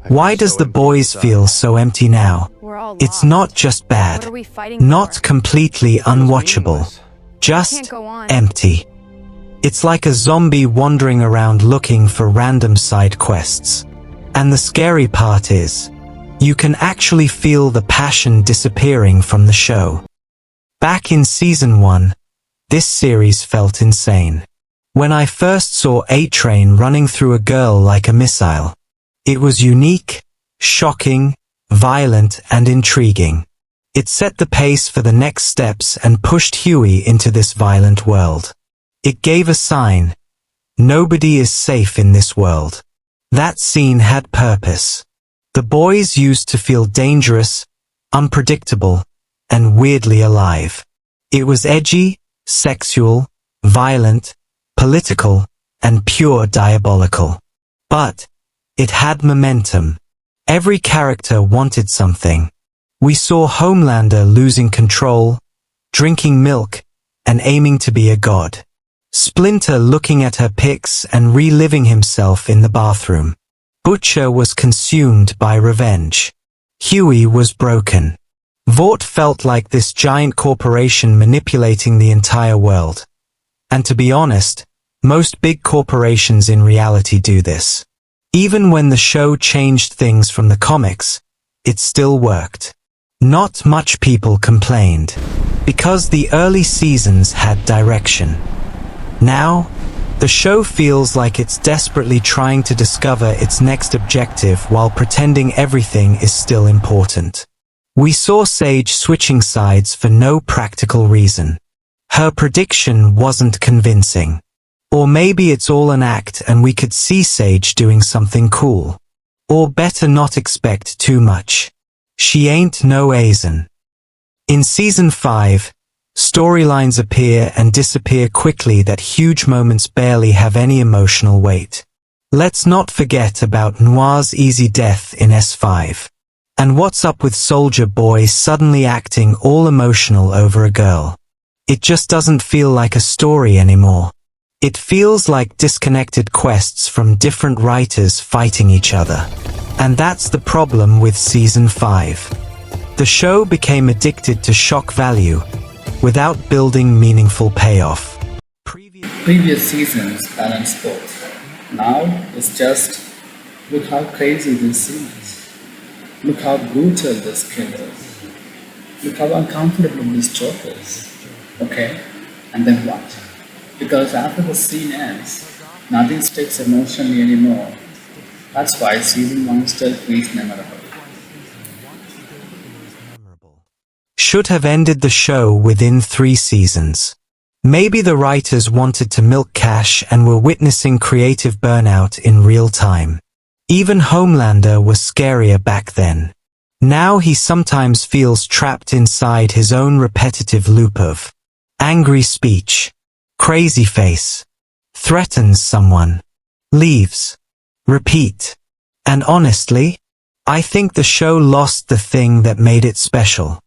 Why does the boys feel so empty now? It's not just bad, not completely unwatchable, just empty. It's like a zombie wandering around looking for random side quests. And the scary part is, you can actually feel the passion disappearing from the show. Back in season 1, this series felt insane. When I first saw A-Train running through a girl like a missile, it was unique, shocking, violent, and intriguing. It set the pace for the next steps and pushed Huey into this violent world. It gave a sign. Nobody is safe in this world. That scene had purpose. The boys used to feel dangerous, unpredictable, and weirdly alive. It was edgy, sexual, violent, political, and pure diabolical. But it had momentum. Every character wanted something. We saw Homelander losing control, drinking milk, and aiming to be a god. Splinter looking at her pics and reliving himself in the bathroom. Butcher was consumed by revenge. Huey was broken. Vought felt like this giant corporation manipulating the entire world. And to be honest, most big corporations in reality do this. Even when the show changed things from the comics, it still worked. Not much people complained, because the early seasons had direction. Now, the show feels like it's desperately trying to discover its next objective while pretending everything is still important. We saw Sage switching sides for no practical reason. Her prediction wasn't convincing. Or maybe it's all an act and we could see Sage doing something cool. Or better not expect too much. She ain't no aizen. In season 5, storylines appear and disappear quickly that huge moments barely have any emotional weight. Let's not forget about Noir's easy death in S5. And what's up with Soldier Boy suddenly acting all emotional over a girl? It just doesn't feel like a story anymore. It feels like disconnected quests from different writers fighting each other. And that's the problem with season 5. The show became addicted to shock value, without building meaningful payoff. Previous seasons balanced both. Now it's just, look how crazy this scene is. Look how brutal this kill is. Look how uncomfortable this choke is. Okay? And then what? Because after the scene ends, nothing sticks emotionally anymore. That's why season 1 still feels memorable. Should have ended the show within 3 seasons. Maybe the writers wanted to milk cash and were witnessing creative burnout in real time. Even Homelander was scarier back then. Now he sometimes feels trapped inside his own repetitive loop of angry speech, crazy face, threatens someone, leaves, repeat. And honestly, I think the show lost the thing that made it special.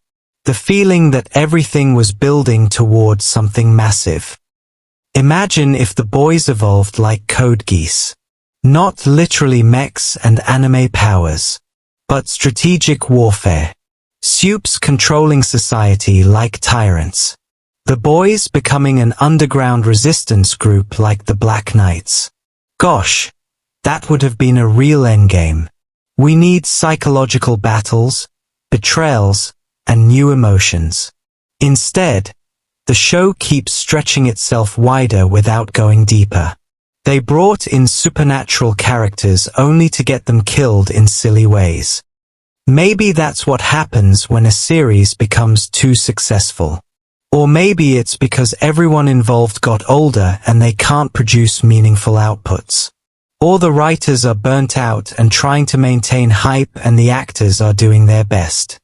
The feeling that everything was building towards something massive. Imagine if the boys evolved like code geass. Not literally mechs and anime powers, but strategic warfare. Supes controlling society like tyrants. The boys becoming an underground resistance group like the Black Knights. Gosh, that would have been a real endgame. We need psychological battles, betrayals, and new emotions. Instead, the show keeps stretching itself wider without going deeper. They brought in supernatural characters only to get them killed in silly ways. Maybe that's what happens when a series becomes too successful. Or maybe it's because everyone involved got older and they can't produce meaningful outputs. Or the writers are burnt out and trying to maintain hype and the actors are doing their best.